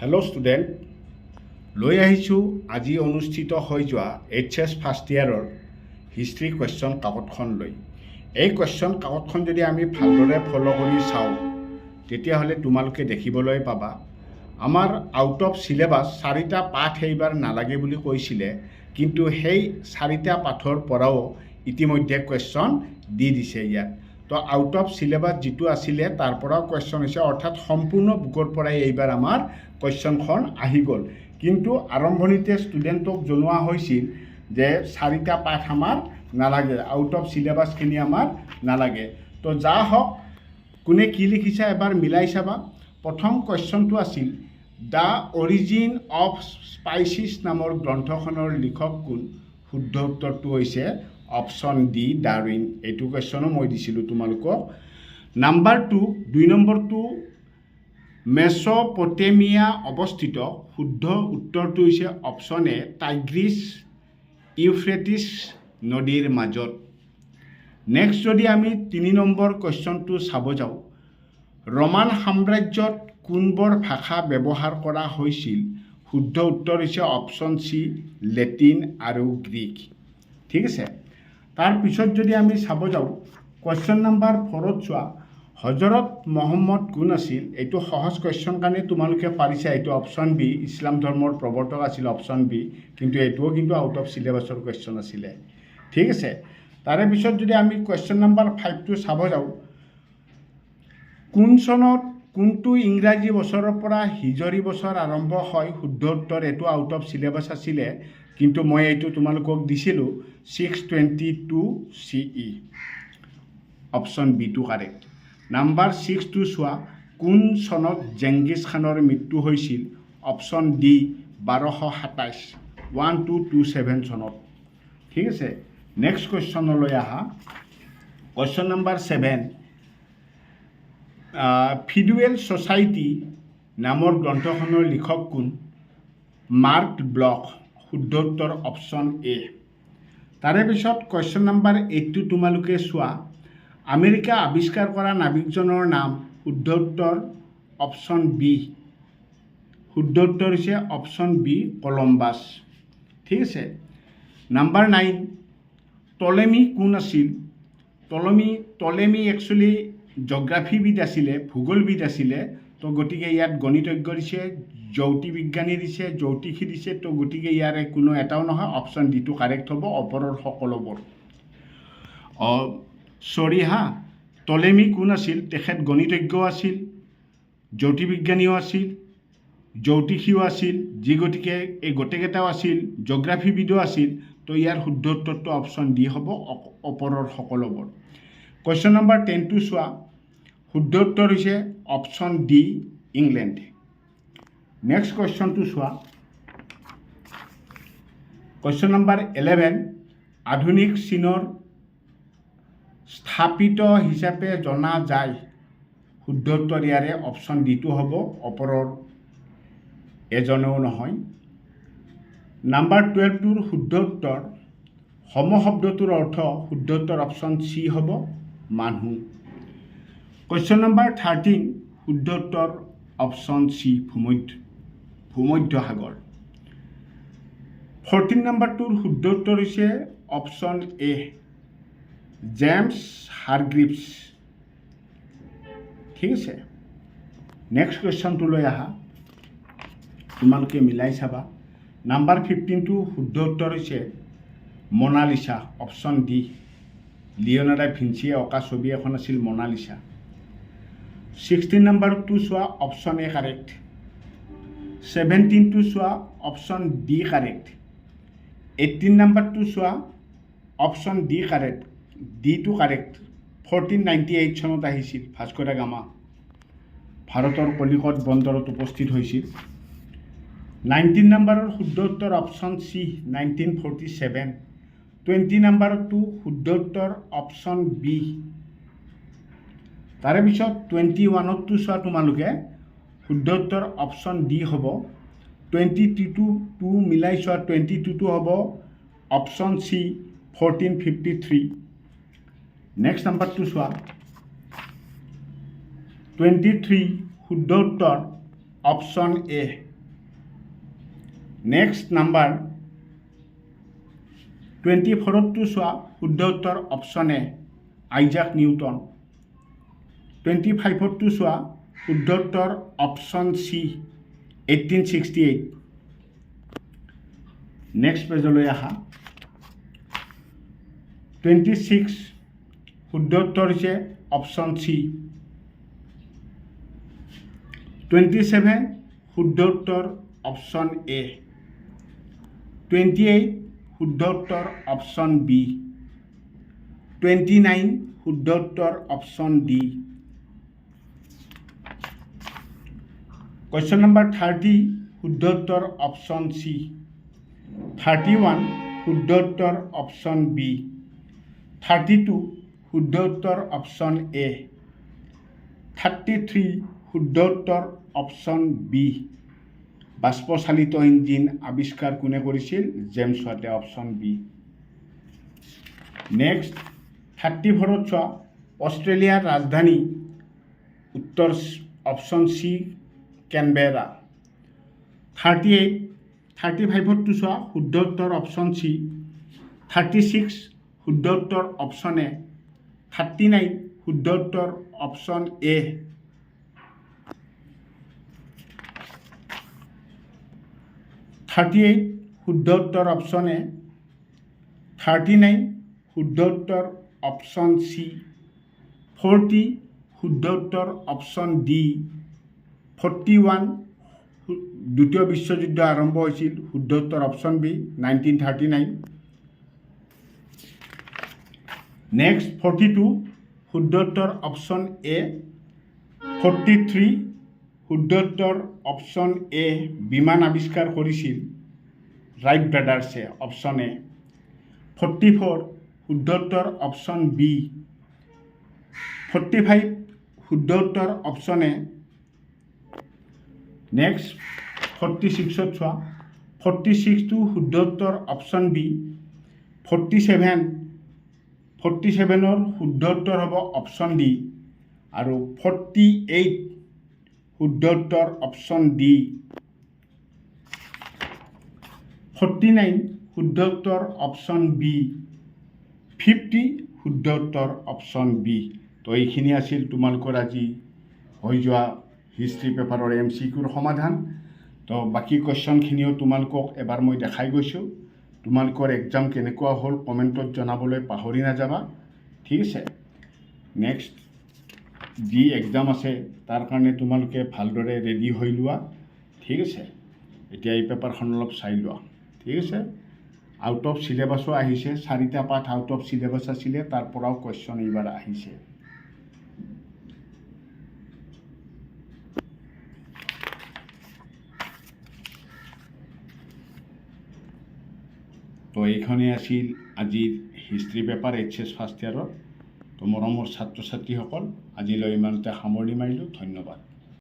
Hello' student, লৈ আহিছোঁ আজি অনুষ্ঠিত হৈ যোৱা HS ফাৰ্ষ্ট ইয়াৰৰ হিষ্ট্ৰী কুৱেশ্যন কাকতখন লৈ। এই কুৱেশ্যন কাকতখন যদি আমি ভালদৰে ফ'ল' কৰি চাওঁ তেতিয়াহ'লে তোমালোকে দেখিবলৈ পাবা আমাৰ আউট অফ চিলেবাছ 4টা পাঠ এইবাৰ নালাগে বুলি কৈছিলে, কিন্তু সেই 4টা পাঠৰ পৰাও ইতিমধ্যে কুৱেশ্যন দি দিছে ইয়াত। তো আউট অফ চিলেবাছ যিটো আছিলে তাৰ পৰাও কুৱেশ্যন হৈছে, অৰ্থাৎ সম্পূৰ্ণ বুকৰ পৰাই এইবাৰ আমাৰ কুৱেশ্যনখন আহি গ'ল। কিন্তু আৰম্ভণিতে ষ্টুডেণ্টক জনোৱা হৈছিল যে 4টা পাঠ আমাৰ নালাগে, আউট অফ চিলেবাছখিনি আমাৰ নালাগে। তো যা হওক, কোনে কি লিখিছে এবাৰ মিলাই চাবা। প্ৰথম কুৱেশ্যনটো আছিল দ্য অৰিজিন অফ স্পাইচিছ নামৰ গ্ৰন্থখনৰ লিখক কোন? শুদ্ধ উত্তৰটো হৈছে অপশ্যন ডি, ডাৰউইন। এইটো কুৱেশ্যনো মই দিছিলোঁ তোমালোকক। নাম্বাৰ 2, 2 নম্বৰটো মেছ'পটেমিয়া অৱস্থিত। শুদ্ধ উত্তৰটো হৈছে অপশ্যন এ, টাইগ্ৰিছ ইউফ্ৰেটিছ নদীৰ মাজত। নেক্সট যদি আমি 3 নম্বৰ কুৱেশ্যনটো চাব যাওঁ, ৰোমান সাম্ৰাজ্যত কোনবোৰ ভাষা ব্যৱহাৰ কৰা হৈছিল? শুদ্ধ উত্তৰ হৈছে অপশ্যন চি, লেটিন আৰু গ্ৰীক। ঠিক আছে। তাৰপিছত যদি আমি চাব যাওঁ কুৱেশ্যন নাম্বাৰ 4ত চোৱা, হজৰত মহম্মদ কোন আছিল? এইটো সহজ কুৱেশ্যন কাৰণে তোমালোকে পাৰিছা। এইটো অপশ্যন বি, ইছলাম ধৰ্মৰ প্ৰৱৰ্তক আছিল অপশ্যন বি, কিন্তু এইটোও কিন্তু আউট অফ চিলেবাছৰ কুৱেশ্যন আছিলে। ঠিক আছে। তাৰে পিছত যদি আমি কুৱেশ্যন নাম্বাৰ 5টো চাব যাওঁ, কোন চনত কোনটো ইংৰাজী বছৰৰ পৰা হিজৰী বছৰ আৰম্ভ হয়? শুদ্ধ উত্তৰ এইটো আউট অফ চিলেবাছ আছিলে, কিন্তু মই এইটো তোমালোকক দিছিলোঁ 622 CE। অপশ্যন বিটো কাৰেক্ট। নাম্বাৰ 6টো চোৱা, কোন চনত জেংগিছ খানৰ মৃত্যু হৈছিল? অপশ্যন ডি, 1227, 1227 চনত। ঠিক আছে। নেক্সট কুৱেশ্যনলৈ আহা। কুৱেশ্যন নাম্বাৰ 7, ফিডুৱেল ছ'চাইটি নামৰ গ্ৰন্থখনৰ লিখক কোন? Mark block. শুদ্ধ উত্তৰ অপশ্যন এ। তাৰে পিছত কুৱেশ্যন নাম্বাৰ 8টো তোমালোকে চোৱা, আমেৰিকা আৱিষ্কাৰ কৰা নাবিকজনৰ নাম? শুদ্ধ উত্তৰ অপশ্যন বি। শুদ্ধ উত্তৰ হৈছে অপশ্যন বি, কলম্বাছ। ঠিক আছে। নাম্বাৰ 9, টলেমি কোন আছিল? টলেমি একচুৱেলি জগ্ৰাফীবিদ আছিলে, ভূগোলবিদ আছিলে। তো গতিকে ইয়াত গণিতজ্ঞ দিছে, জ্যোতিৰ্বিজ্ঞানী দিছে, জ্যোতিষী দিছে। তো গতিকে ইয়াৰে কোনো এটাও নহয়, অপশ্যন ডিটো কাৰেক্ট হ'ব, ওপৰৰ সকলোবোৰ। টলেমি কোন আছিল? তেখেত গণিতজ্ঞ আছিল, জ্যোতিৰ্বিজ্ঞানীও আছিল, জ্যোতিষীও আছিল, যি গতিকে এই গোটেইকেইটাও আছিল, জিঅ'গ্ৰাফীবিদো আছিল। তো ইয়াৰ শুদ্ধ উত্তৰটো অপশ্যন ডি হ'ব, ওপৰৰ সকলোবোৰ। কুৱেশ্যন নাম্বাৰ 10টো চোৱা, শুদ্ধ উত্তৰ হৈছে অপশ্যন ডি, ইংলেণ্ড। নেক্সট কুৱেশ্যনটো চোৱা, কুৱেশ্যন নাম্বাৰ 11, আধুনিক চীনৰ স্থাপিত হিচাপে জনা যায়? শুদ্ধ উত্তৰ ইয়াৰে অপশ্যন ডিটো হ'ব, ওপৰৰ এজনেও নহয়। নাম্বাৰ 12টোৰ শুদ্ধ উত্তৰ, সম শব্দটোৰ অৰ্থ? শুদ্ধ উত্তৰ অপশ্যন চি হ'ব, মানুহ। কুৱেশ্যন নাম্বাৰ 13, শুদ্ধ উত্তৰ অপশ্যন চি, ভূমধ্য সাগৰ। 14 নম্বৰটোৰ শুদ্ধ উত্তৰ হৈছে অপশ্যন এ, জেমছ হাৰগ্ৰিভছ। ঠিক আছে। নেক্সট কুৱেশ্যনটোলৈ আহা, তোমালোকে মিলাই চাবা। নাম্বাৰ 15টো শুদ্ধ উত্তৰ হৈছে মনালিছা, অপশ্যন ডি। লিঅ'নাৰ্ডো ভিঞ্চিয়ে অঁকা ছবি এখন আছিল মনালিছা। 16 নম্বৰটো চোৱা, অপশ্যন এ কাৰেক্ট। 17টো চোৱা, অপশ্যন ডি কাৰেক্ট। 18 নম্বৰটো চোৱা, অপশ্যন ডি কাৰেক্ট, ডিটো কাৰেক্ট। 1498 চনত আহিছিল ভাস্কো দা গামা, ভাৰতৰ কলিকত বন্দৰত উপস্থিত হৈছিল। 19 নম্বৰৰ শুদ্ধ উত্তৰ অপশ্যন চি, 1947। 20 নম্বৰটো শুদ্ধ উত্তৰ অপশ্যন বি। তাৰে পিছত 21টো চোৱা তোমালোকে, শুদ্ধ উত্তৰ অপশ্যন ডি হ'ব। 22টো মিলাই চোৱা, 22টো হ'ব অপশ্যন চি, 1453। নেক্সট নাম্বাৰটো চোৱা, 23 শুদ্ধ উত্তৰ অপশ্যন এ। নেক্সট নাম্বাৰ 24টো চোৱা শুদ্ধ উত্তৰ অপশ্যন এ আইজাক নিউটন 25টো চোৱা শুদ্ধ উত্তৰ অপশ্যন চি 1868 নেক্সট পেজলৈ আহা 26 শুদ্ধ উত্তৰ হৈছে অপশ্যন চি 27 শুদ্ধ উত্তৰ অপশ্যন এ 28 শুদ্ধ উত্তৰ অপশ্যন বি 29 শুদ্ধ উত্তৰ অপশ্যন ডি কুৱেশ্যন নম্বৰ 30 শুদ্ধ উত্তৰ অপশ্যন চি 31 শুদ্ধ উত্তৰ অপশ্যন বি 32 শুদ্ধ উত্তৰ অপশ্যন এ 33 শুদ্ধ উত্তৰ অপশ্যন বি বাষ্পচালিত ইঞ্জিন আৱিষ্কাৰ কোনে কৰিছিল জেমছ ৱাটে অপশ্যন বি নেক্সট 34ত চোৱা অষ্ট্ৰেলিয়াৰ ৰাজধানী উত্তৰ অপশ্যন চি কেনবেৰা 35টো চোৱা শুদ্ধ উত্তৰ অপশ্যন চি 36 শুদ্ধ উত্তৰ অপশ্যন এ 39 শুদ্ধ উত্তৰ অপশ্যন এ 38 শুদ্ধ উত্তৰ অপশ্যন এ 39 শুদ্ধ উত্তৰ অপশ্যন চি 40 শুদ্ধ উত্তৰ অপশ্যন ডি 41 দ্বিতীয় বিশ্বযুদ্ধ আৰম্ভ হৈছিল শুদ্ধ উত্তৰ অপশ্যন বি 1939 নেক্সট 42 শুদ্ধ উত্তৰ অপশ্যন এ 43 শুদ্ধ উত্তৰ অপশ্যন এ বিমান আৱিষ্কাৰ কৰিছিল ৰাইট ব্ৰাদাৰ্ছে অপশ্যন এ 44 শুদ্ধ উত্তৰ অপশ্যন বি 45 শুদ্ধ উত্তৰ অপশ্যন এ নেক্সট 46ত চোৱা 46টো শুদ্ধ উত্তৰ অপশ্যন বি 47ৰ শুদ্ধ উত্তৰ হ'ব অপশ্যন ডি আৰু 48 শুদ্ধ উত্তৰ অপশ্যন ডি 49 শুদ্ধ উত্তৰ অপশ্যন বি 50 শুদ্ধ উত্তৰ অপশ্যন বি তো এইখিনি আছিল তোমালোকৰ আজি হৈ যোৱা হিষ্ট্ৰী পেপাৰৰ MCQৰ সমাধান তো বাকী কুৱেশ্যনখিনিও তোমালোকক এবাৰ মই দেখাই গৈছোঁ তোমালোকৰ এক্সাম কেনেকুৱা হ'ল কমেণ্টত জনাবলৈ পাহৰি নাযাবা ঠিক আছে নেক্সট যি এক্সাম আছে তাৰ কাৰণে তোমালোকে ভালদৰে ৰেডি হৈ লোৱা ঠিক আছে এতিয়া এই পেপাৰখন অলপ চাই লোৱা ঠিক আছে আউট অফ চিলেবাছো আহিছে 4টা পাঠ আউট অফ চিলেবাছ আছিলে তাৰ পৰাও কুৱেশ্যন এইবাৰ আহিছে তো এইখনেই আছিল আজিৰ হিষ্ট্ৰী পেপাৰ HS ফাৰ্ষ্ট ইয়াৰৰ তো মৰমৰ ছাত্ৰ ছাত্ৰীসকল আজিলৈ ইমানতে সামৰণি মাৰিলোঁ ধন্যবাদ